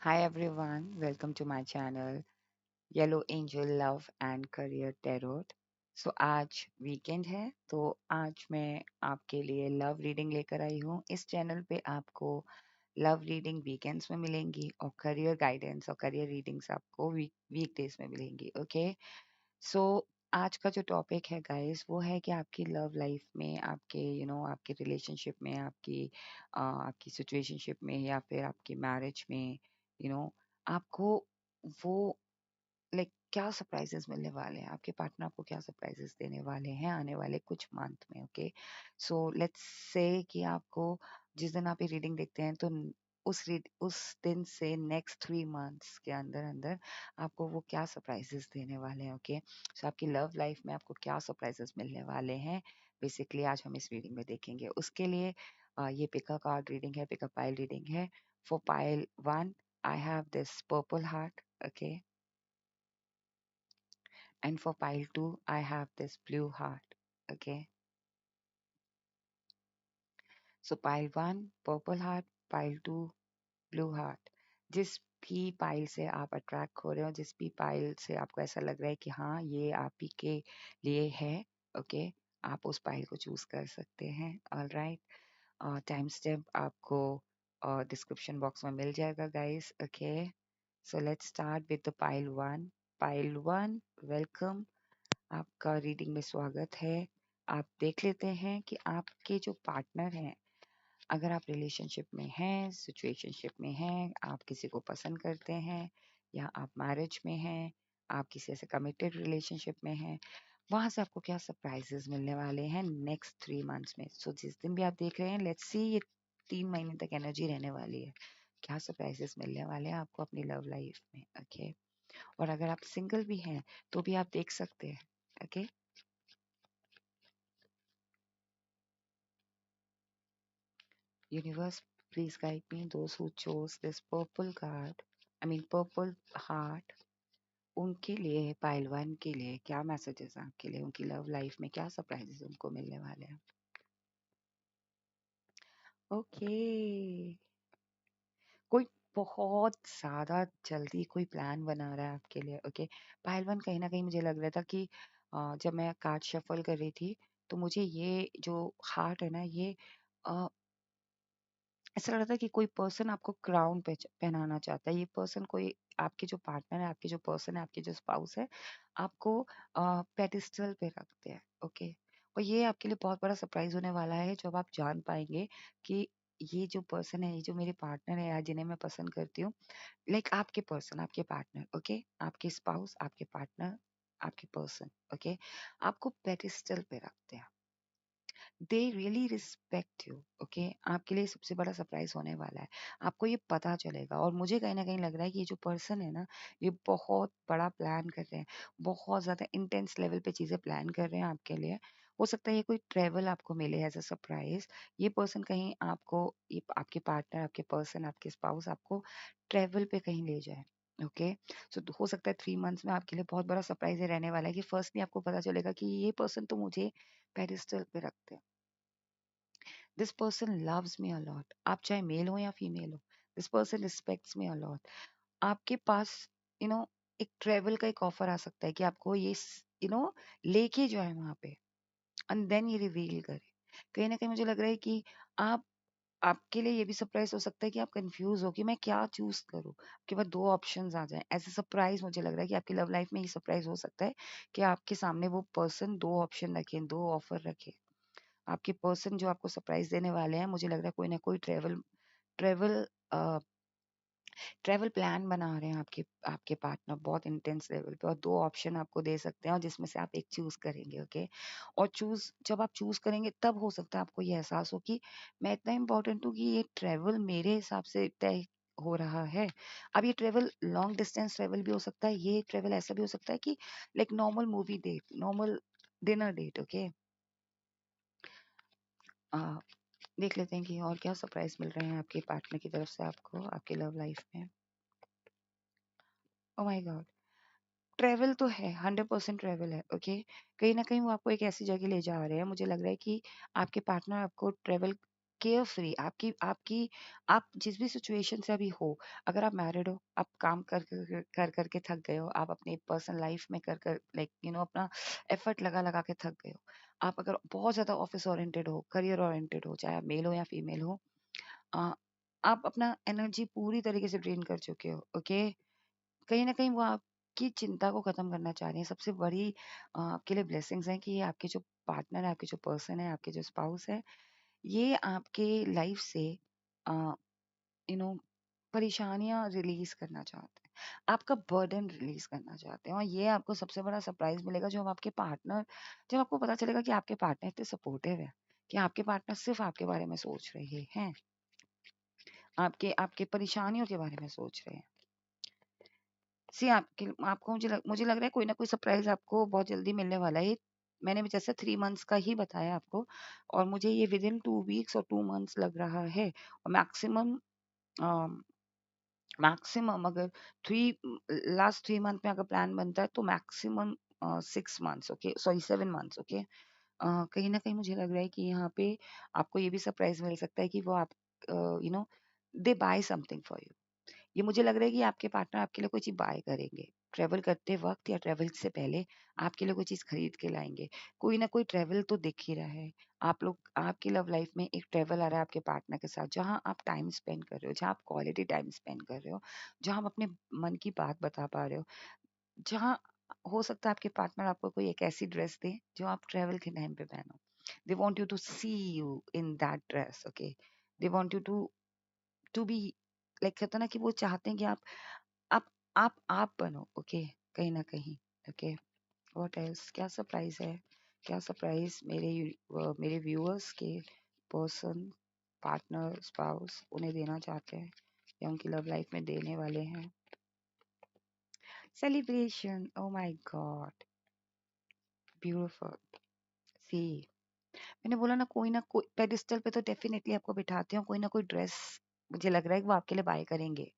Hi everyone, welcome to my channel Yellow Angel Love and Career Tarot। आज weekend है तो आज मैं आपके लिए लव रीडिंग लेकर आई हूँ। इस चैनल पे आपको लव रीडिंग वीकेंड्स में मिलेंगी और करियर गाइडेंस और करियर रीडिंग्स आपको वीकडेज में मिलेंगी। ओके, सो आज का जो टॉपिक है गाइस वो है कि आपकी लव लाइफ में आपके आपके रिलेशनशिप में आपकी सिचुएशनशिप में या फिर आपकी मैरिज में यू नो आपको वो लाइक क्या सरप्राइजेस मिलने वाले हैं, आपके पार्टनर आपको क्या सरप्राइजेस देने वाले हैं आने वाले कुछ मंथ में। ओके, सो लेट्स से कि आपको जिस दिन आप ये रीडिंग देखते हैं तो उस दिन से नेक्स्ट 3 मंथ्स के अंदर अंदर आपको वो क्या सरप्राइजेस देने वाले हैं। ओके, सो आपकी लव लाइफ में आपको क्या सरप्राइजेस मिलने वाले हैं बेसिकली आज हम इस रीडिंग में देखेंगे। उसके लिए ये पिका कार्ड रीडिंग है, पिका पाइल रीडिंग है। For pile 1 I have this purple heart. Okay, and for pile 2, I have this blue heart. Okay. So pile 1, purple heart, pile 2, blue heart. जिस भी पाइल से आप अट्रैक्ट हो रहे हो, जिस भी पाइल से आपको ऐसा लग रहा है कि हाँ ये आप ही के लिए है, ओके, आप उस पाइल को चूज कर सकते हैं। ऑल राइट, टाइम स्टैम्प आपको डिस्क्रिप्शन बॉक्स में मिल जाएगा guys. Okay, so let's start with the pile 1। Pile 1, welcome, आपका रीडिंग में स्वागत है। आप देख लेते हैं कि आपके जो पार्टनर हैं, अगर आप रिलेशनशिप में हैं, सिचुएशनशिप में हैं, आप किसी को पसंद करते हैं या आप मैरिज में हैं, आप किसी ऐसे कमिटेड रिलेशनशिप में हैं, वहां से आपको क्या सरप्राइजेस मिलने वाले हैं नेक्स्ट 3 मंथ्स में। सो जिस दिन भी आप देख रहे हैं, लेट्स सी ये 3 महीने तक एनर्जी रहने वाली है, क्या सरप्राइजेस मिलने वाले हैं आपको अपनी लव लाइफ में। ओके, और अगर आप सिंगल भी हैं तो भी आप देख सकते हैं। Okay, universe, please guide me. Those who chose this purple card, I mean purple heart, उनके लिए पाइल 1 के लिए क्या मैसेजेस हैं आपके लिए, उनकी लव लाइफ में क्या सरप्राइजेस उनको मिलने वाले हैं। ओके, कोई बहुत ज्यादा जल्दी कोई प्लान बना रहा है आपके लिए। ओके, पाइल 1 कहीं ना कहीं मुझे लग रहा था कि जब मैं कार्ड शफल कर रही थी तो मुझे ये जो हार्ट है ना, ये ऐसा लग रहा था कि कोई पर्सन आपको क्राउन पे पहनाना चाहता है। ये पर्सन कोई आपके जो पार्टनर है, आपके जो पर्सन है, आपके जो स्पाउस है, आपको पेडिस्टल पे रखते हैं। ओके, और ये आपके लिए बहुत बड़ा सरप्राइज होने वाला है जब आप जान पाएंगे कि ये जो पर्सन है, ये जो मेरे पार्टनर है या जिन्हें मैं पसंद करती हूँ, लाइक आपके पर्सन, आपके पार्टनर, ओके, आपके स्पाउस, आपके पार्टनर, आपके पर्सन, ओके, आपको पेडिस्टल पे रखते हैं। They really respect you. Okay, आपके लिए सबसे बड़ा सरप्राइज होने वाला है, आपको ये पता चलेगा। और मुझे कहीं ना कहीं लग रहा है कि ये जो पर्सन है ना, ये बहुत बड़ा प्लान कर रहे हैं, बहुत ज्यादा इंटेंस लेवल पे चीजें प्लान कर रहे हैं आपके लिए। हो सकता है ये कोई ट्रेवल आपको मिले एज अ सरप्राइज। ये पर्सन कहीं आपको, ये आपके पार्टनर, आपके पर्सन, आपके स्पाउस आपको ट्रेवल पे कहीं ले जाए। ओके, सो हो सकता है 3 मंथ्स में आपके लिए बहुत बड़ा सरप्राइज ये रहने वाला है कि फर्स्टली आपको पता चलेगा कि ये पर्सन तो मुझे पेडिस्टल पे रखते हैं। This person loves me a lot. आप चाहे मेल हो या फीमेल हो, this person respects me a lot. आपके पास यू नो एक ट्रेवल का एक ऑफर आ सकता है कि आपको ये लेके जाए वहां पे, एंड देन ये रिवील करे। कहीं ना कहीं मुझे लग रहा है कि आप आपके लिए ये भी सरप्राइज हो सकता है कि आप कंफ्यूज हो कि मैं क्या चूज करूं। आपके पास दो ऑप्शंस आ जाएं, ऐसे सरप्राइज मुझे लग रहा है कि आपकी लव लाइफ में ये सरप्राइज हो सकता है कि आपके सामने वो पर्सन दो ऑप्शन रखे, दो ऑफर रखे। आपके पर्सन जो आपको सरप्राइज देने वाले हैं, मुझे लग रहा है कोई ना कोई ट्रेवल ट्रेवल प्लान बना रहे हैं आपके आपके पार्टनर बहुत इंटेंस लेवल पे, और दो ऑप्शन आपको दे सकते हैं और जिसमें से आप एक चूज करेंगे। ओके, और चूज जब आप चूज करेंगे तब हो सकता है आपको ये एहसास हो कि मैं इतना इंपॉर्टेंट हूँ कि ये ट्रेवल मेरे हिसाब से तय हो रहा है। अब ये ट्रेवल लॉन्ग डिस्टेंस ट्रेवल भी हो सकता है, ये ट्रेवल ऐसा भी हो सकता है कि like normal movie date, normal dinner date. Okay, देख लेते हैं कि और क्या सरप्राइज मिल रहे हैं आपके पार्टनर की तरफ से आपको आपकी लव लाइफ में। ओ माय गॉड, ट्रेवल तो है, 100% ट्रेवल है। ओके, कहीं ना कहीं वो आपको एक ऐसी जगह ले जा रहे हैं, मुझे लग रहा है कि आपके पार्टनर आपको ट्रेवल केयर फ्री, आपकी आपकी आप जिस भी सिचुएशन से अभी हो, अगर आप मैरिड हो, आप काम कर करके थक गए हो, आप अपनी पर्सनल लाइफ में कर कर लाइक अपना एफर्ट लगा लगा के थक गए हो, आप अगर बहुत ज्यादा ऑफिस ओरिएंटेड हो, करियर ओरिएंटेड हो, चाहे आप मेल हो या फीमेल हो, अ, आप अपना एनर्जी पूरी तरीके से ड्रेन कर चुके हो, ओके। कहीं ना कहीं वो आपकी चिंता को खत्म करना चाह रही है। सबसे बड़ी आपके लिए ब्लेसिंग्स है कि ये आपके जो पार्टनर है, आपके जो पर्सन है, आपके जो स्पाउस है, ये आपके लाइफ से यू नो परेशानियां रिलीज करना चाहते हैं, आपका बर्डन रिलीज करना चाहते हैं। और ये आपको सबसे बड़ा सरप्राइज मिलेगा जब आपको पता चलेगा कि आपके पार्टनर इतने सपोर्टिव है, कि आपके पार्टनर सिर्फ आपके बारे में सोच रहे हैं, आपके आपके परेशानियों के बारे में सोच रहे हैं। सी आपके आपको मुझे लग रहा है कोई ना कोई सरप्राइज आपको बहुत जल्दी मिलने वाला है। मैंने भी जैसे 3 मंथ्स का ही बताया आपको, और मुझे ये विद इन 2 वीक्स और 2 मंथ्स लग रहा है। और मैक्सिमम मैक्सिमम अगर थ्री लास्ट 3 मंथ में अगर प्लान बनता है तो maximum 6 months, okay, sorry 7 months, okay. कहीं ना कहीं मुझे लग रहा है कि यहाँ पे आपको ये भी सरप्राइज मिल सकता है कि वो आप you know they buy something for you. ये मुझे लग रहा है कि आपके पार्टनर आपके लिए कोई चीज बाय करेंगे, ट्रेवल करते वक्त या ट्रेवल से पहले आपके लिए कोई चीज खरीद के लाएंगे। कोई ना कोई ट्रेवल तो दिख ही रहा है। आप लोग आपकी लव लाइफ में एक ट्रेवल आ रहा है आपके पार्टनर के साथ, जहां आप टाइम स्पेंड कर रहे हो, जहां आप क्वालिटी टाइम स्पेंड कर रहे हो, जहां आप अपने मन की बात बता पा रहे हो, जहां हो सकता है आपके पार्टनर आपको कोई एक ऐसी ड्रेस दे जो आप ट्रेवल के टाइम पे पहनो। They want you to see you in that dress, okay. They want you to be like, कहते हैं ना कि वो चाहते हैं कि आप आप बनो, ओके, कहीं ना कहीं, ओके। व्हाट एल्स, क्या सरप्राइज है, क्या सरप्राइज मेरे व्यूअर्स के पर्सन, पार्टनर, स्पाउस उन्हें देना चाहते हैं या उनकी लव लाइफ में देने वाले हैं? Celebration, oh my god, beautiful. See, मैंने बोला ना कोई पेडिस्टल पे तो डेफिनेटली आपको बिठाते हो, कोई ना कोई ड्रेस मुझे लग रहा है कि वो आपके लिए बाय करेंगे।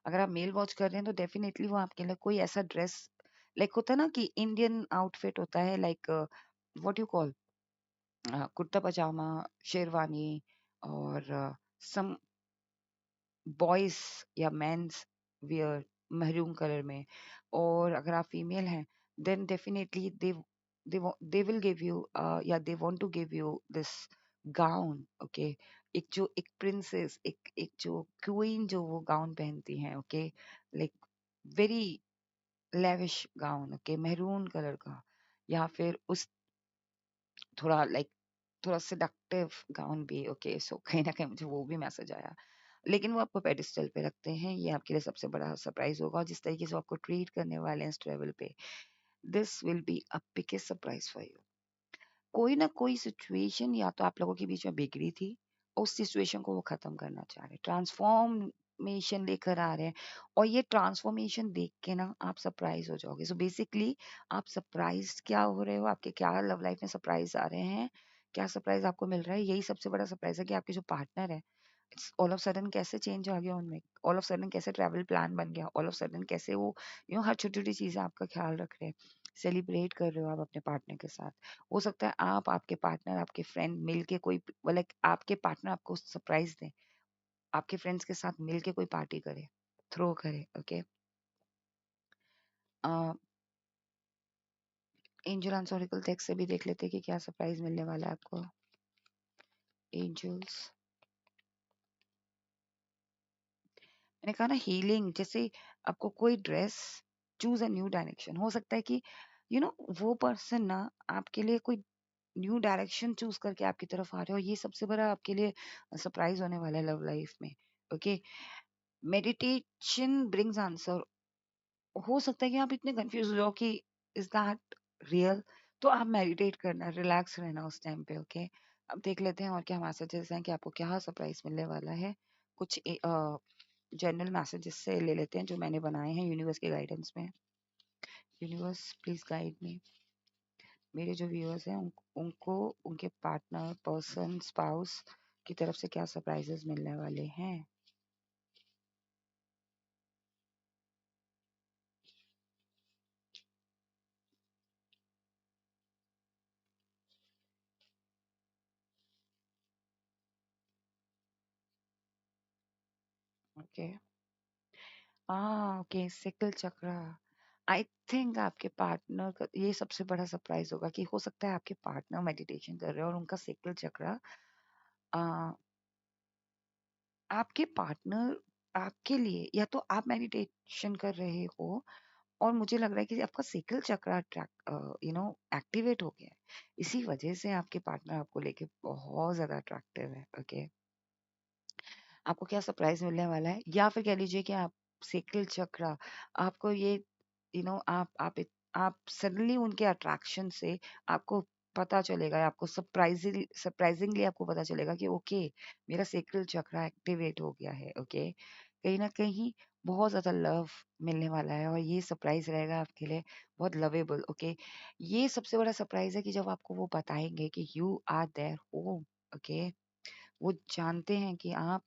अगर आप मेल वॉच कर रहे हैं तो डेफिनेटली वो आपके लिए कोई ऐसा ड्रेस, लाइक होता है ना कि इंडियन आउटफिट होता है, like what you call, kurta pajama, sherwani, और सम बॉयज या मेंस वियर महरून कलर में। और अगर आप फीमेल हैं then definitely they will give you या they want to give you this gown, okay. एक प्रिंसेस, एक जो क्वीन जो वो गाउन पहनती हैं, okay, like very lavish gown, okay, maroon colour का, या फिर उस थोड़ा लाइक थोड़ा सेडक्टिव गाउन भी, ओके। सो कहीं ना कहीं मुझे वो भी मैसेज आया। लेकिन वो आपको पेडिस्टल पे रखते हैं, ये आपके लिए सबसे बड़ा सरप्राइज होगा। और जिस तरीके से वो आपको ट्रीट करने वाले हैं इस ट्रेवल पे, this will be a biggest surprise for you. कोई ना कोई सिचुएशन या तो आप लोगों के बीच में बिगड़ी थी, उस सिचुएशन को वो खत्म करना चाह रहे हैं, ट्रांसफॉर्मेशन लेकर आ रहे हैं। और ये ट्रांसफॉर्मेशन देख के ना आप सरप्राइज हो जाओगे। सो बेसिकली आप सरप्राइज क्या हो रहे हो, आपके क्या लव लाइफ में सरप्राइज आ रहे हैं, क्या सरप्राइज आपको मिल रहा है, यही सबसे बड़ा सरप्राइज है कि आपके जो पार्टनर है, ऑल ऑफ सडन कैसे चेंज आ गया उनमें, ऑल ऑफ सडन कैसे ट्रैवल प्लान बन गया, ऑल ऑफ सडन कैसे वो हर छोटी छोटी चीजें आपका ख्याल रख रहे हैं, सेलिब्रेट कर रहे हो आप अपने पार्टनर के साथ। हो सकता है आप, आपके पार्टनर, आपके फ्रेंड मिल के कोई, लाइक आपके पार्टनर आपको सरप्राइज दें, आपके फ्रेंड्स के साथ मिल के कोई पार्टी करे, थ्रो करे, ओके। एंजल आंसोरिकल टेक्स्ट से भी देख लेते हैं कि क्या सरप्राइज मिलने वाला है आपको। एंजल्स, मैंने कहा ना हीलिंग, जैसे आपको कोई dress, choose a new direction. हो सकता है कि वो पर्सन ना आपके लिए कोई न्यू डायरेक्शन चूज करके आपकी तरफ आ रहे हो। ये सबसे बड़ा आपके लिए सरप्राइज होने वाला है लव लाइफ में, ओके। Meditation brings answer. हो सकता है कि आप इतने कंफ्यूज हो जाओ कि इज दैट रियल, तो आप मेडिटेट करना, रिलैक्स रहना उस टाइम पे, ओके। अब देख लेते हैं और क्या मैसेजेस हैं कि आपको क्या सरप्राइज मिलने वाला है। कुछ जनरल मैसेजेस से ले लेते हैं जो मैंने बनाए हैं यूनिवर्स के गाइडेंस में। यूनिवर्स प्लीज गाइड मी, मेरे जो व्यूअर्स हैं उनको उनके पार्टनर, पर्सन, स्पाउस की तरफ से क्या सरप्राइजेस मिलने वाले हैं। Okay. Okay, sickle chakra. I think आपके पार्टनर का ये सबसे बड़ा सरप्राइज होगा कि हो सकता है आपके पार्टनर मेडिटेशन कर रहे हो और उनका सिकल चक्रा आ, आपके पार्टनर आपके लिए, या तो आप मेडिटेशन कर रहे हो और मुझे लग रहा है कि आपका सिकल चक्रा एक्टिवेट हो गया है। इसी वजह से आपके पार्टनर आपको लेके बहुत ज्यादा अट्रैक्टिव है। ओके, आपको क्या सरप्राइज मिलने वाला है, या फिर कह लीजिए कि आप सिकल चक्रा आपको ये आप सडनली उनके अट्रैक्शन से आपको पता चलेगा, आपको सरप्राइजिंगली आपको पता चलेगा कि ओके, मेरा सेक्रल चक्रा एक्टिवेट हो गया है। ओके, कहीं ना कहीं बहुत ज्यादा लव मिलने वाला है और ये सरप्राइज रहेगा आपके लिए बहुत लवेबल। ओके, ये सबसे बड़ा सरप्राइज है कि जब आपको वो बताएंगे कि you are their home. Okay, वो जानते हैं कि आप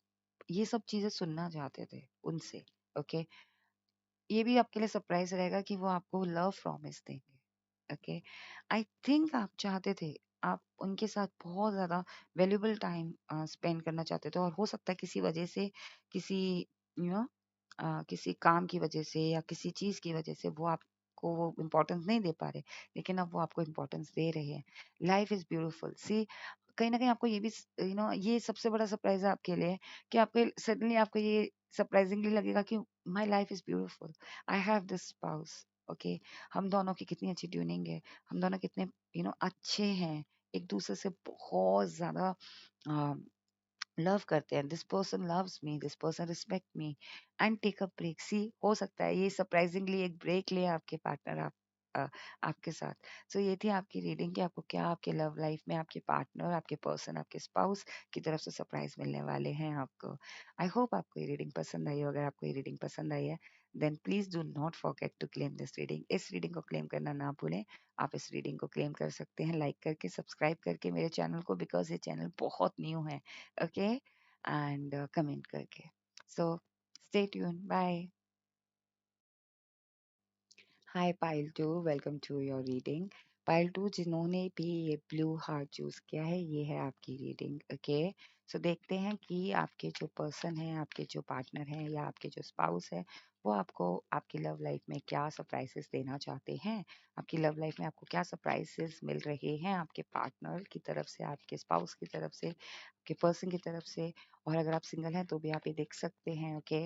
ये सब चीजें सुनना चाहते थे उनसे। ओके, ये भी आपके लिए सरप्राइज रहेगा कि वो आपको लव प्रॉमिस देंगे। ओके, आई थिंक आप चाहते थे, आप उनके साथ बहुत ज्यादा वैल्यूबल टाइम स्पेंड करना चाहते थे और हो सकता है किसी वजह से, किसी यू नो किसी काम की वजह से या किसी चीज की वजह से वो आपको वो इम्पोर्टेंस नहीं दे पा रहे, लेकिन अब वो आपको इम्पोर्टेंस दे रहे हैं। Life is beautiful. सी, कहीं ना कहीं आपको ये भी ये सबसे बड़ा सरप्राइज है आपके लिए कि आपके सडनली आपको ये सरप्राइजिंगली लगेगा कि my life is beautiful, I have this spouse. Okay, हम दोनों की कितनी अच्छी ट्यूनिंग है, हम दोनों कितने अच्छे हैं, एक दूसरे से बहुत ज्यादा लव करते हैं। This person loves me, this person respect me and take a break. See, हो सकता है ये सरप्राइजिंगली एक ब्रेक ले आपके पार्टनर अ, आपके साथ। सो ये थी आपकी रीडिंग कि आपको क्या आपके लव लाइफ में आपके पार्टनर, आपके पर्सन, आपके स्पाउस की तरफ से सरप्राइज मिलने वाले हैं आपको। आई होप आपको ये रीडिंग पसंद आई हो। अगर आपको ये रीडिंग पसंद आई है then please do not forget to claim this reading. इस रीडिंग को क्लेम करना ना भूलें। आप इस रीडिंग को क्लेम कर सकते हैं लाइक करके, सब्सक्राइब करके मेरे चैनल को, बिकॉज ये चैनल बहुत न्यू है। ओके, एंड कमेंट करके। So stay tune, bye. Hi pile two, welcome to your reading. Pile two, जिन्होंने भी ये ब्लू हार्ट चूज किया है, ये है आपकी रीडिंग। ओके, सो देखते हैं कि आपके जो पर्सन है, आपके जो पार्टनर है या आपके जो स्पाउस है, वो आपको आपकी लव लाइफ में क्या सरप्राइजेस देना चाहते हैं। आपकी लव लाइफ में आपको क्या सरप्राइजेस मिल रहे हैं आपके पार्टनर की तरफ से, आपके स्पाउस की तरफ से, आपके पर्सन की तरफ से। और अगर आप सिंगल हैं तो भी आप ये देख सकते हैं। Okay,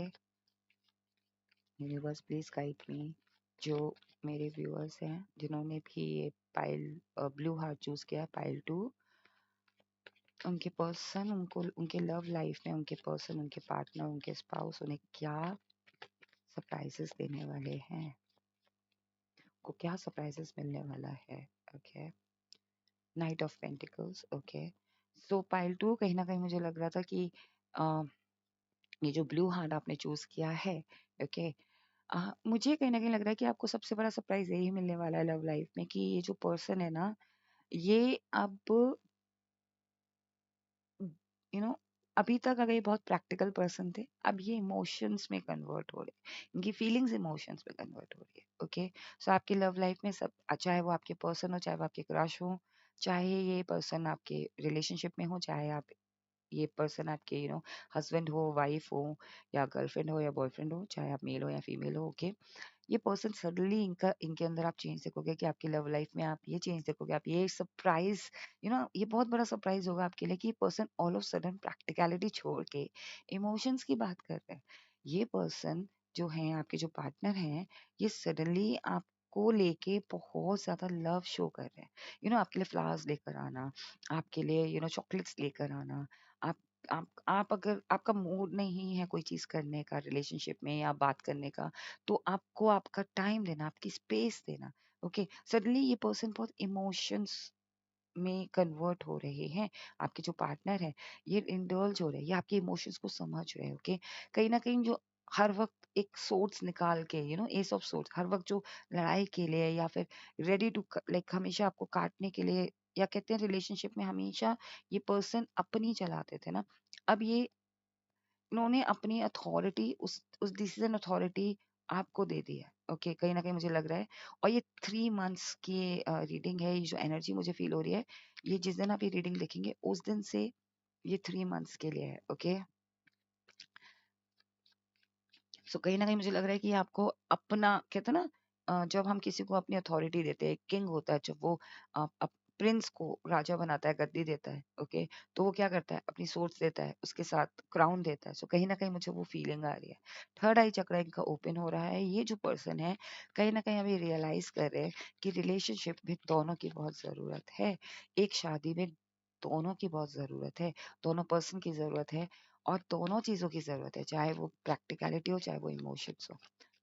universe please guide me. जो मेरे व्यूअर्स हैं जिन्होंने भी ये पाइल ब्लू हार्ट चूज किया है, पाइल टू, उनके पर्सन, उनको उनके लव लाइफ में उनके पर्सन, उनके पार्टनर, उनके स्पाउस उन्हें क्या सरप्राइजेस देने वाले हैं, को क्या सरप्राइजेस मिलने वाला है। Okay, knight of pentacles. Okay, so pile two, कहीं ना कहीं मुझे लग रहा था कि अ, ये जो ब्लू हार्ट आपने चूज किया है, ओके, मुझे कहीं ना कहीं लग रहा है कि आपको सबसे बड़ा सरप्राइज यही मिलने वाला है लव लाइफ में कि ये जो पर्सन है ना, ये अब यू नो अभी तक अगर ये बहुत प्रैक्टिकल पर्सन थे, अब ये इमोशंस में कन्वर्ट हो रहे हैं, इनकी फीलिंग्स इमोशंस में कन्वर्ट हो रही है। ओके, सो आपकी लव लाइफ में सब, चाहे वो आपके पर्सन हो, चाहे वो आपके क्रश हो, चाहे ये पर्सन आपके रिलेशनशिप में हो, चाहे आप ये पर्सन आपके हस्बैंड हो, वाइफ हो, या गर्लफ्रेंड हो या बॉयफ्रेंड हो, चाहे आप मेल हो या फीमेल हो। ओके, ये पर्सन सडनली इनका इनके अंदर आप चेंज देखोगे कि आपकी लव लाइफ में आप ये चेंज देखोगे, आप ये सरप्राइज ये बहुत बड़ा सरप्राइज होगा आपके लिए कि ये person all of sudden practicality छोड़ के इमोशंस की बात कर रहे हैं। ये पर्सन जो है आपके जो पार्टनर हैं, ये सडनली आपको लेके बहुत ज्यादा लव शो कर रहे हैं। आपके लिए फ्लावर्स लेकर आना, आपके लिए चॉकलेट्स लेकर आना, आप आप अगर आपका मूड नहीं है कोई चीज करने का रिलेशनशिप में या बात करने का, तो आपको आपका टाइम देना, आपकी स्पेस देना। ओके, सडनली ये पर्सन बहुत इमोशंस में कन्वर्ट हो रहे हैं। आपके जो पार्टनर है, ये इंडल्ज हो रहे हैं, ये आपके इमोशंस को समझ रहे हैं। ओके, कहीं ना कहीं जो हर वक्त एक सोर्स निकाल के, एस ऑफ सोर्स, हर वक्त जो लड़ाई के लिए या फिर रेडी टू लाइक हमेशा आपको काटने के लिए, या कहते हैं रिलेशनशिप में हमेशा ये पर्सन अपनी चलाते थे ना, अब ये उन्होंने अपनी अथॉरिटी, उस डिसीजन अथॉरिटी आपको दे दी है। ओके, कहीं ना कहीं मुझे लग रहा है, और ये 3 मंथ्स की रीडिंग है, ये जो एनर्जी मुझे फील हो रही है, ये जिस दिन आप ये रीडिंग देखेंगे उस दिन से ये 3 मंथ्स के लिए है। ओके, सो कहीं न कहीं मुझे लग रहा है कि आपको अपना कहते हैं ना जब हम किसी को अपनी अथॉरिटी देते हैं, किंग होता है जब वो प्रिंस को राजा बनाता है, गद्दी देता है, ओके? तो वो क्या करता है? अपनी सोच देता है, उसके साथ क्राउन देता है। सो कहीं न कहीं मुझे वो फीलिंग आ रही है। थर्ड आई चक्र इनका ओपन हो रहा है। ये जो पर्सन है, कहीं न कहीं अभी रियलाइज़ कर रहे हैं कि रिलेशनशिप में दोनों की बहुत ज़रूरत है। एक शादी में दोनों की बहुत ज़रूरत है, दोनों पर्सन की ज़रूरत है। और दोनों चीज़ों की ज़रूरत है, चाहे वो प्रैक्टिकैलिटी हो, चाहे वो इमोशंस हो,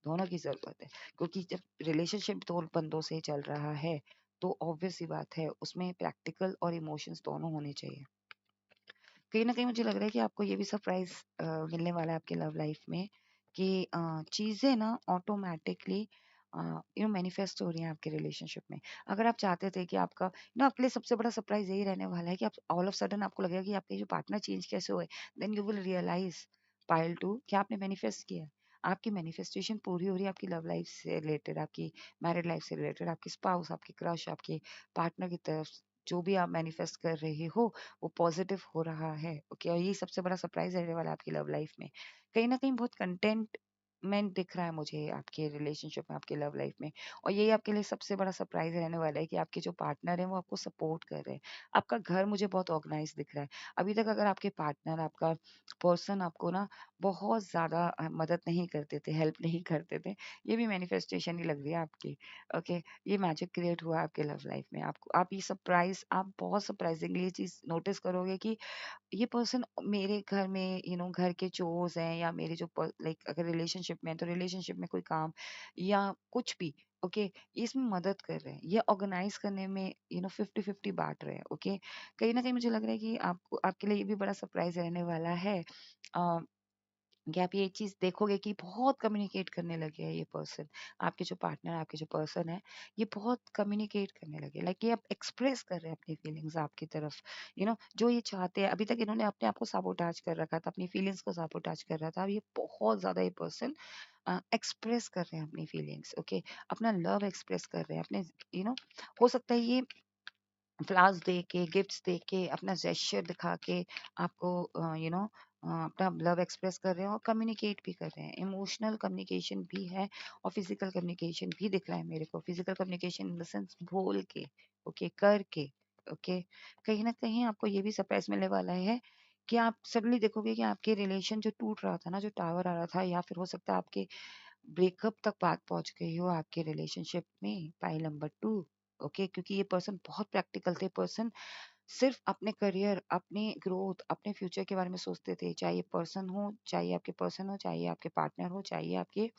दोनों की ज़रूरत है। क्योंकि जब रिलेशनशिप 2 बंदों से चल रहा है, तो ऑब्वियस सी बात है, उसमें प्रैक्टिकल और इमोशंस दोनों होने चाहिए। कहीं न कहीं मुझे लग रहा है कि आपको ये भी सरप्राइज़ मिलने वाला है आपके लव लाइफ़ में कि चीज़ें ना ऑटोमैटिकली मैनिफेस्ट हो रही हैं आपके रिलेशनशिप में। अगर आप चाहते थे कि आपका आपके लिए सबसे बड़ा सरप्राइज़ यही रहने वाला है कि आप ऑल ऑफ सडन आपको लगेगा कि आपके जो पार्टनर चेंज कैसे हुए, then you will realise pile 2 कि आपने मैनिफेस्ट किया है। आपकी मैनिफेस्टेशन पूरी हो रही है आपकी लव लाइफ़ से रिलेटेड, आपकी मैरिड लाइफ़ से रिलेटेड, आपके स्पाउस, आपके क्रश, आपके पार्टनर की तरफ जो भी आप मैनिफेस्ट कर रहे हो वो पॉजिटिव हो रहा है। ओके, और यही सबसे बड़ा सरप्राइज रहने वाला है आपकी लव लाइफ में। कहीं ना कहीं बहुत कंटेंटमेंट दिख रहा है मुझे आपके रिलेशनशिप में, आपके लव लाइफ में। और यही आपके लिए सबसे बड़ा सरप्राइज रहने वाला है कि आपके जो पार्टनर है वो आपको सपोर्ट कर रहे हैं। आपका घर मुझे बहुत ऑर्गेनाइज दिख रहा है। अभी तक अगर आपके पार्टनर, आपका पर्सन आपको ना बहुत ज्यादा मदद नहीं करते थे, हेल्प नहीं करते थे, ये भी मैनिफेस्टेशन ही लग रही है आपकी। ओके, ये मैजिक क्रिएट हुआ आपके लव लाइफ में। आपको आप ये सरप्राइज, आप बहुत सरप्राइजिंगली ये चीज नोटिस करोगे कि ये पर्सन मेरे घर में घर के चोर्स हैं, या मेरे जो लाइक अगर रिलेशनशिप में है तो रिलेशनशिप में कोई काम या कुछ भी, ओके, इसमें मदद कर रहे हैं, ये ऑर्गेनाइज करने में 50-50 बांट रहे हैं। ओके, कहीं ना कहीं मुझे लग रहा है कि आपको, आपके लिए ये भी बड़ा सरप्राइज रहने वाला है कि आप ये चीज़ देखोगे कि बहुत कम्युनिकेट करने लगे हैं ये पर्सन। आपके जो पार्टनर, आपके जो पर्सन है, ये बहुत कम्युनिकेट करने लगे, लाइक ये आप एक्सप्रेस कर रहे हैं अपनी फीलिंग्स आपकी तरफ। जो ये चाहते हैं, अभी तक इन्होंने अपने आप को साबोटाज कर रखा था, अपनी फीलिंग्स को साबोटाज कर रहा था, अब ये बहुत ज्यादा ये पर्सन एक्सप्रेस कर रहे हैं अपनी फीलिंग्स। ओके, अपना लव एक्सप्रेस कर रहे हैं अपने, यू नो हो सकता है ये फ्लावर्स दे के, गिफ्ट्स दे के, अपना जेस्चर दिखा के आपको अपना लव एक्सप्रेस कर रहे हैं और कम्युनिकेट भी कर रहे हैं। इमोशनल कम्युनिकेशन भी है और फिजिकल कम्युनिकेशन भी दिख रहा है मेरे को। Physical communication in the sense बोल के, ओके, करके, ओके। कहीं ना कहीं आपको ये भी सरप्राइज मिलने वाला है कि आप सडनली देखोगे कि आपके रिलेशन जो टूट रहा था ना, जो टावर आ रहा था, या फिर हो सकता है आपके ब्रेकअप तक बात पहुंच गई हो आपके रिलेशनशिप में, पाई नंबर 2। ओके, क्योंकि ये पर्सन बहुत प्रैक्टिकल थे। पर्सन सिर्फ अपने करियर, अपनी ग्रोथ, अपने फ्यूचर के बारे में सोचते थे, चाहे ये पर्सन हो, चाहे आपके पर्सन हो, चाहे आपके पार्टनर हो, चाहे आपके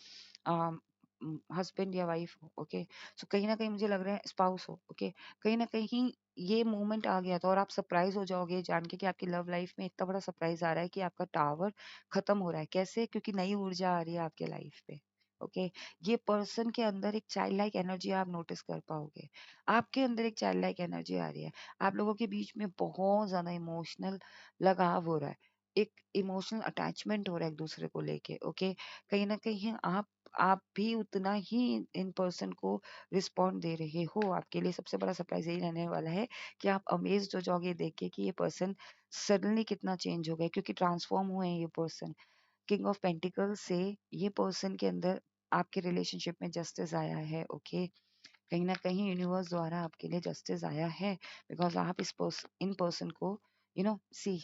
हस्बैंड या वाइफ हो। ओके, सो कहीं ना कहीं मुझे लग रहा है स्पाउस हो। ओके, कहीं ना कहीं ये मोमेंट आ गया था और आप सरप्राइज हो जाओगे जान के कि आपकी लव लाइफ में इतना बड़ा सरप्राइज आ रहा है कि आपका टावर खत्म हो रहा है। कैसे? क्योंकि नई ऊर्जा आ रही है आपके लाइफ पे। ओके, ये पर्सन के अंदर एक चाइल्ड लाइक एनर्जी आप नोटिस कर पाओगे। आपके अंदर एक चाइल्ड लाइक एनर्जी आ रही है। आप लोगों के बीच में बहुत ज्यादा इमोशनल लगाव हो रहा है, एक इमोशनल अटैचमेंट हो रहा है एक दूसरे को लेके। ओके, कहीं ना कहीं आप भी उतना ही इन पर्सन को रिस्पॉन्ड दे रहे हो। आपके लिए सबसे बड़ा सरप्राइज यही रहने वाला है कि आप अमेज्ड हो जाओगे देख के कि ये पर्सन सडनली कितना चेंज हो गया, क्योंकि ट्रांसफॉर्म हुए हैं ये पर्सन। किंग ऑफ पेंटिकल से ये पर्सन के अंदर आपके रिलेशनशिप में जस्टिस आया है। ओके, कहीं ना कहीं यूनिवर्स द्वारा आपके लिए जस्टिस आया है, बिकॉज आप इन पर्सन को सी,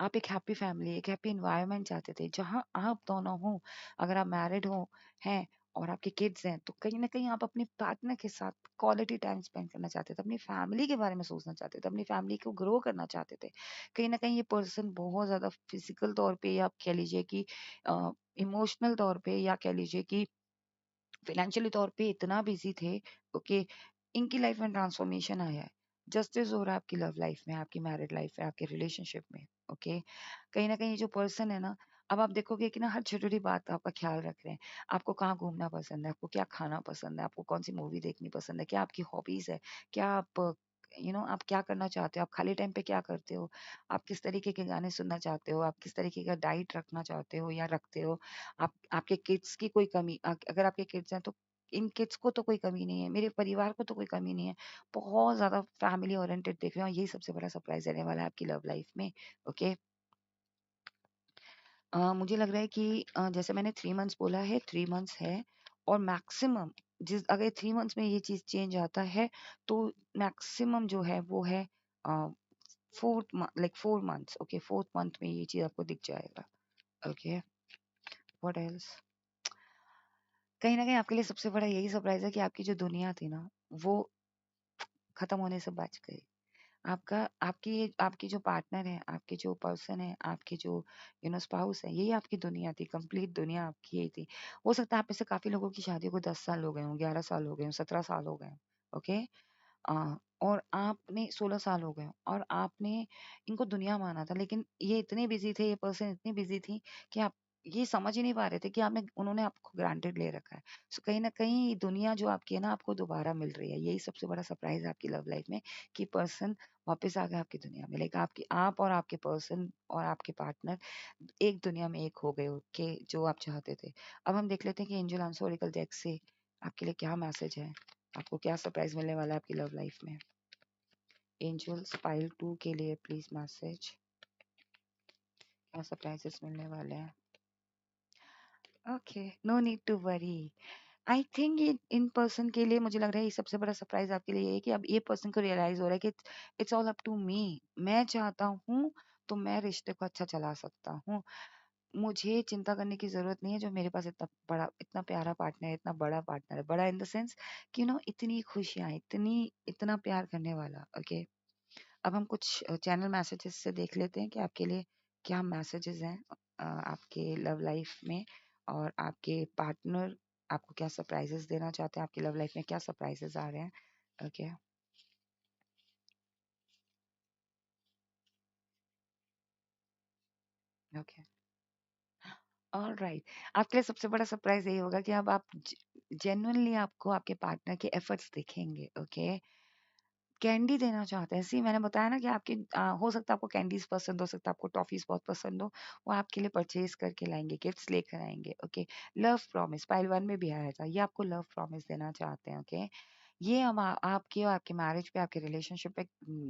आप एक हैप्पी फैमिली, एक हैप्पी एनवायरनमेंट चाहते थे जहां आप दोनों हो। अगर आप मैरिड हो हैं और आपके किड्स हैं, तो कहीं ना कहीं आप अपने पार्टनर के साथ क्वालिटी टाइम स्पेंड करना चाहते थे, अपनी फैमिली के बारे में सोचना चाहते थे, अपनी फैमिली को ग्रो करना चाहते थे। कहीं ना कहीं ये पर्सन बहुत ज्यादा फिजिकल तौर पे, या आप कह लीजिए कि इमोशनल तौर पे, या कह लीजिए कि फाइनेंशियली तौर पे इतना बिजी थे। ओके, इनकी लाइफ में ट्रांसफॉर्मेशन आया है, जस्टिस हो रहा है आपकी लव लाइफ में, आपकी मैरिड लाइफ में, आपके रिलेशनशिप में। ओके, कहीं ना कहीं जो पर्सन है ना, अब आप देखोगे कि ना हर छोटी छोटी बात आपका ख्याल रख रहे हैं। आपको कहाँ घूमना पसंद है, आपको क्या खाना पसंद है, आपको कौन सी मूवी देखनी पसंद है, क्या आपकी हॉबीज है, क्या आप आप क्या करना चाहते हो, आप खाली टाइम पे क्या करते हो, आप किस तरीके के गाने सुनना चाहते हो, आप किस तरीके का डाइट रखना चाहते हो या रखते हो। आप आपके किड्स की कोई कमी, अगर आपके किड्स हैं तो इन किड्स को तो कोई कमी नहीं है, मेरे परिवार को तो कोई कमी नहीं है। बहुत ज्यादा फैमिली ओरिएंटेड देख रहे हो, यही सबसे बड़ा सरप्राइज रहने वाला है आपकी लव लाइफ में। ओके, मुझे लग रहा है कि जैसे मैंने 3 मंथ्स बोला है, 3 मंथ्स है। और मैक्सिमम, जिस अगर 3 मंथ्स में ये चीज चेंज आता है, तो मैक्सिमम जो है वो है fourth, like 4 months. Okay, fourth month में ये चीज आपको दिख जाएगा। Okay, what else. कहीं ना कहीं आपके लिए सबसे बड़ा यही सरप्राइज है कि आपकी जो दुनिया थी ना, वो खत्म होने से बच गई। आपका आपकी जो पार्टनर है, आपके जो पर्सन है, आपके जो स्पाउस है, यही आपकी दुनिया थी, कंप्लीट दुनिया आपकी यही थी। हो सकता है आप में से काफी लोगों की शादी को 10 साल हो गए हों, 11 साल हो गए हों, 17 साल हो गए। ओके। और आपने 16 साल हो गए और आपने इनको दुनिया माना था, लेकिन ये इतने बिजी थे, ये पर्सन इतनी बिजी थी कि आप ये समझ ही नहीं पा रहे थे कि आपने उन्होंने आपको ग्रांटेड ले रखा है। सो कहीं ना कहीं दुनिया जो आपकी है ना, आपको दोबारा मिल रही है। यही सबसे बड़ा सरप्राइज है आपकी लव लाइफ में, कि पर्सन वापस आ गया आपकी दुनिया में। लाइक आपकी आप और आपके पर्सन और आपके पार्टनर एक दुनिया में एक हो गए हो, के जो आप चाहते थे। अब हम देख लेते हैं कि एंजल आंसर ओरेकल डेक से आपके लिए क्या मैसेज है, आपको क्या सरप्राइज मिलने वाला है आपकी लव लाइफ में। एंजल्स पाइल 2 के लिए प्लीज मैसेज, क्या सरप्राइजेस मिलने वाले हैं। Okay, no need to worry. I think ये इन पर्सन के लिए मुझे लग रहा है ये सबसे बड़ा सरप्राइज आपके लिए ये है कि अब ये पर्सन को रियलाइज हो रहा है कि it's all up to me. मैं चाहता हूँ तो मैं रिश्ते को अच्छा चला सकता हूँ। मुझे चिंता करने की जरूरत नहीं है, जो मेरे पास इतना बड़ा इतना प्यारा पार्टनर है, इतना बड़ा पार्टनर है। बड़ा इन द सेंस कि इतनी खुशियां, इतना प्यार करने वाला। ओके। अब हम कुछ चैनल मैसेजेस से देख लेते हैं कि आपके लिए क्या मैसेजेस हैं आपके लव लाइफ में, और आपके पार्टनर आपको क्या सरप्राइजेस देना चाहते हैं। आपकी लव लाइफ में क्या सरप्राइजेस आ रहे हैं। ओके। Okay, alright. आपके लिए सबसे बड़ा सरप्राइज यही होगा कि अब आप जेन्युइनली आपको आपके पार्टनर के एफर्ट्स दिखेंगे। ओके। कैंडी देना चाहते हैं। सी, मैंने बताया ना कि आपकी हो सकता है आपको कैंडीज पसंद, हो सकता है आपको टॉफीज बहुत पसंद हो। वो आपके लिए परचेज करके लाएंगे, गिफ्ट्स लेकर आएंगे। ओके। लव प्रॉमिस पाइल 1 में भी आया था, ये आपको लव प्रॉमिस देना चाहते हैं। ओके। ये हम आपके और आपके मैरिज पे, आपके रिलेशनशिप पे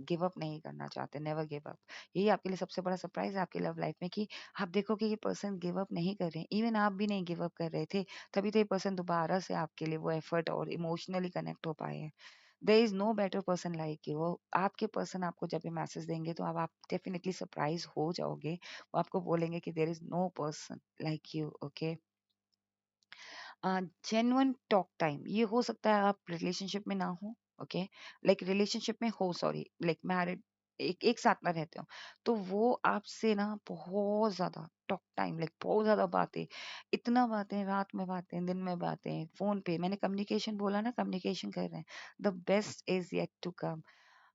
गिव अप नहीं करना चाहते, नेवर गिव अप। यही आपके लिए सबसे बड़ा सरप्राइज है आपकी लव लाइफ में, कि आप देखो कि ये पर्सन गिव अप नहीं कर रहे हैं। इवन आप भी नहीं गिव अप कर रहे थे, तभी तो ये पर्सन दोबारा से आपके लिए वो एफर्ट और इमोशनली कनेक्ट हो पाए हैं। There is no better person like you. आपके पर्सन आपको जब ये मैसेज देंगे तो अब आप डेफिनेटली सरप्राइज हो जाओगे। वो आपको बोलेंगे कि there is no person like you. Okay. Genuine talk time, ये हो सकता है आप रिलेशनशिप में ना हो। ओके। लाइक रिलेशनशिप में हो, सॉरी, लाइक मैरिड, एक एक साथ में रहते हो, तो वो आपसे ना बहुत ज्यादा टॉक टाइम, लाइक बहुत ज्यादा बातें, इतना बातें, रात में बातें, दिन में बातें, फोन पे। मैंने कम्युनिकेशन बोला ना, कम्युनिकेशन कर रहे हैं। The best is yet to come.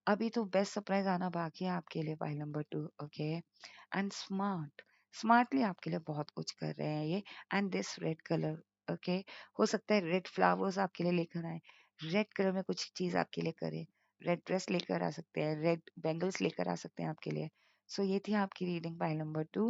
अभी तो बेस्ट सरप्राइज आना बाकी है आपके लिए, pile number 2। Okay. And smartly आपके लिए बहुत कुछ कर रहे हैं ये। And this red colour. Okay. हो सकता है रेड फ्लावर्स आपके लिए लेकर आए, रेड कलर में कुछ चीज आपके लिए करे। रेड ड्रेस लेकर आ सकते हैं, रेड बैंगल्स लेकर आ सकते हैं आपके लिए। सो ये थी आपकी रीडिंग पाई नंबर 2।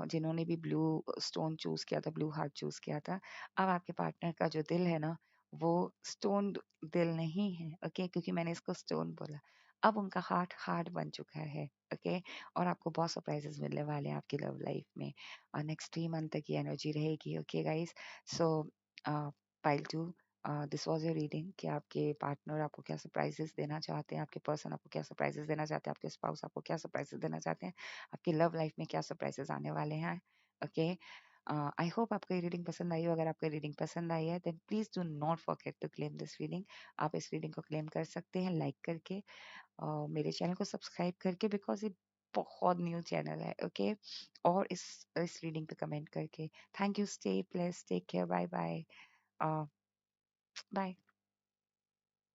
जिन्होंने भी ब्लू स्टोन चूज किया था, ब्लू हार्ट चूज किया था। अब आपके पार्टनर का जो दिल है ना, वो स्टोन दिल नहीं है। ओके, क्योंकि मैंने इसको स्टोन बोला। अब उनका हार्ट हार्ट बन चुका है। ओके। और आपको बहुत सरप्राइजेस मिलने वाले हैं आपकी लव लाइफ में, और नेक्स्ट 3 मंथ तक ये एनर्जी रहेगी। Okay guys. So pile 2, this was your reading कि आपके पार्टनर आपको क्या सरप्राइजेस देना चाहते हैं, आपके पर्सन आपको क्या सरप्राइजेस देना चाहते हैं, आपके स्पाउस आपको क्या सरप्राइजेस देना चाहते हैं, आपकी लव लाइफ में क्या सरप्राइजेस आने वाले हैं। ओके। आई होप आपको ये रीडिंग पसंद आई हो। अगर आपको रीडिंग पसंद आई है, then please do not forget to claim this reading. आप इस रीडिंग को क्लेम कर सकते हैं लाइक करके, और मेरे चैनल को सब्सक्राइब करके, बिकॉज ये बहुत न्यू चैनल है। ओके। और इस रीडिंग पे कमेंट करके। Thank you, stay blessed, take care, bye bye. Bye.